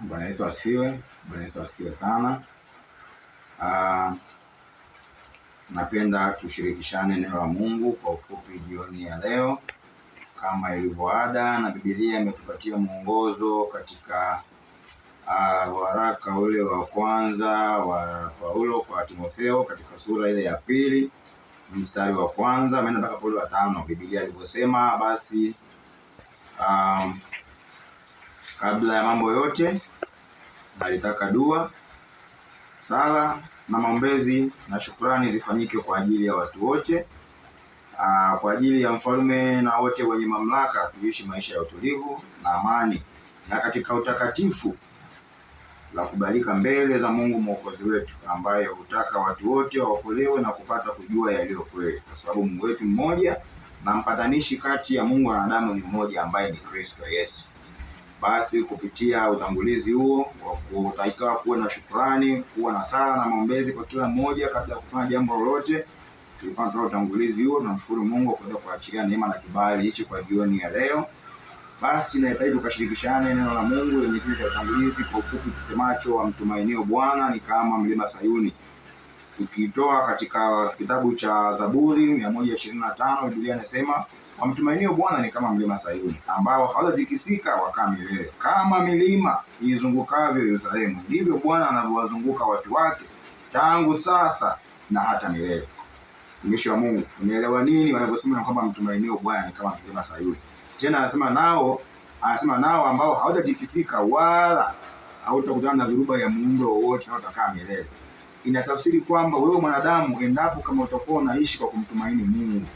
Bwana Yesu asifiwe. Bwana Yesu asifiwe sana. Napenda tushirikishane neno la Mungu kwa ufupi jioni ya leo kama ilivyo ada, na Biblia imetupatia mwongozo katika waraka ule wa kwanza wa Paulo kwa Timotheo katika sura ile ya pili mstari wa kwanza ameenda mpaka ule wa 5. Biblia ilivyosema, basi kabla ya mambo yote nalitaka dua, sala na maombezi na shukrani zifanyike kwa ajili ya watu wote, kwa ajili ya mfalme na wote wenye mamlaka, tuishi maisha ya utulivu na amani na katika utakatifu, la kubalika mbele za Mungu Mwokozi wetu, ambaye hutaka watu wote waokolewe na kupata kujua yaliyo kweli, kwa sababu Mungu wetu mmoja na mpatanishi kati ya Mungu na wanadamu ni mmoja, ambaye ni Kristo Yesu. Basi kupitia utangulizi huo utakiwa kuwa na shukrani, kuwa na sala na maombezi kwa kila mmoja kabla ya kufanya jambo lolote. Tulikuwa tunatoa utangulizi huo, tunamshukuru Mungu kwa kuweza kuachilia neema na kibali hichi kwa jioni ya leo. Basi nahitaji tukashirikishane neno la Mungu lenye kichwa cha utangulizi kwa ufupi kisemacho, wamtumainio Bwana ni kama mlima Sayuni. Tukitoa katika kitabu cha Zaburi 125, Biblia inasema wamtumainio Bwana ni kama mlima Sayuni, ambao hautatikisika wakaa milele. Kama milima izungukavyo Yerusalemu, ndivyo Bwana anavyowazunguka watu wake tangu sasa na hata milele. Mtumishi wa Mungu, unaelewa nini wanaposema kwamba mtumainio Bwana ni kama mlima Sayuni? Tena anasema nao ambao hautatikisika wala hautakutana na dhuruba ya muundo wowote na utakaa milele. Inatafsiri kwamba wewe mwanadamu, endapo kama utakuwa unaishi kwa kumtumaini Mungu,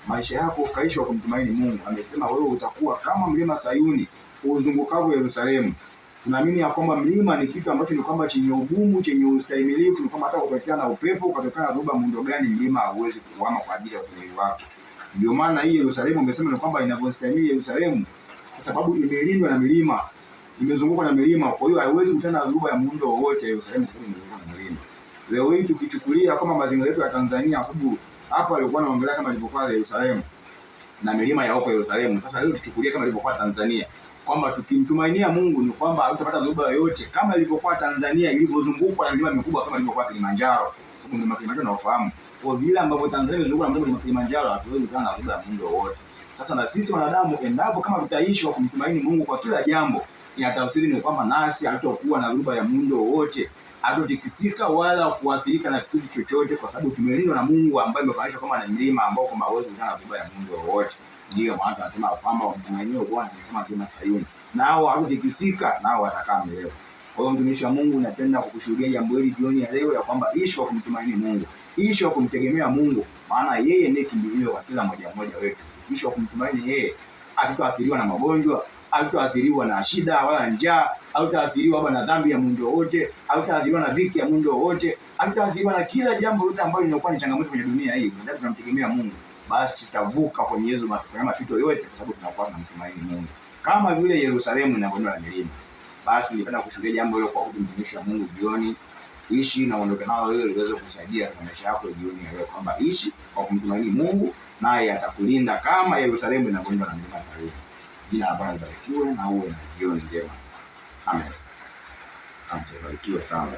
maisha yako ukaishi kwa kumtumaini Mungu, amesema wewe utakuwa kama mlima Sayuni uzungukavyo Yerusalemu. Tunaamini ya kwamba mlima ni kitu ambacho ni kwamba chenye ugumu, chenye ustahimilivu, ni kwamba hata kutokea na upepo, ukatokea na dhuruba muundo gani, mlima hauwezi kuhama kwa ajili ya utulivu wake. Ndio maana hii Yerusalemu umesema ni kwamba inavyostahimili Yerusalemu, kwa sababu imelindwa na milima, imezungukwa na milima, kwa hiyo haiwezi kutana na dhuruba ya muundo wowote. Yerusalemu imezungukwa na milima. Leo hii tukichukulia kama mazingira yetu ya Tanzania, kwa sababu hapo alikuwa anaongelea kama ilivyokuwa Yerusalemu na milima ya huko Yerusalemu. Sasa leo tuchukulie kama ilivyokuwa Tanzania, kwamba tukimtumainia Mungu ni kwamba hatutapata dhuruba yoyote, kama ilivyokuwa Tanzania ilivyozungukwa na milima mikubwa kama ilivyokuwa Kilimanjaro. Sababu mlima Kilimanjaro unaofahamu, kwa vile ambavyo Tanzania imezungukwa na mlima Kilimanjaro, hatuwezi kutana na dhuruba ya muundo wowote. Sasa na sisi wanadamu, endapo kama tutaishi kwa kumtumaini Mungu kwa kila jambo, inatafsiri ni kwamba nasi hatutakuwa na dhuruba ya muundo wowote, hatutikisika wala kuathirika na kitu chochote, kwa sababu tumelindwa na Mungu ambaye amefananishwa kama na mlima ambao kwamba hauwezi kutana na dhuruba ya muundo wowote. Ndio maana tunasema kwamba wamtumainio Bwana ni kama mlima Sayuni, nao hawatatikisika, nao watakaa milele. Kwa hiyo mtumishi wa Mungu, napenda kukushuhudia jambo hili jioni ya leo, ya kwamba ishi kwa kumtumaini Mungu, ishi kwa kumtegemea Mungu, maana yeye ndiye kimbilio kwa kila mmoja wetu. Ishi kwa kumtumaini yeye, hatutaathiriwa na magonjwa, hatutaathiriwa na shida wala njaa, hatutaathiriwa na dhambi ya muundo wote, hatutaathiriwa na dhiki ya muundo wote, hatutaathiriwa na kila jambo lote ambalo linakuwa ni changamoto kwenye dunia hii. Ndio tunamtegemea Mungu, basi tutavuka kwenye hizo mapito yote, kwa sababu tunakuwa tunamtumaini Mungu, kama vile Yerusalemu inavyolindwa na milima. Basi nilipenda kushuhudia jambo hilo kwa mtumishi wa Mungu jioni. Ishi na uondoke nalo hilo liweze kusaidia kwa maisha yako jioni ya leo, kwamba ishi kwa kumtumaini Mungu, naye atakulinda kama Yerusalemu inavyolindwa na milima Sayuni. Jina la Bwana libarikiwe na uwe na jioni njema. Amen. Asante, barikiwe sana.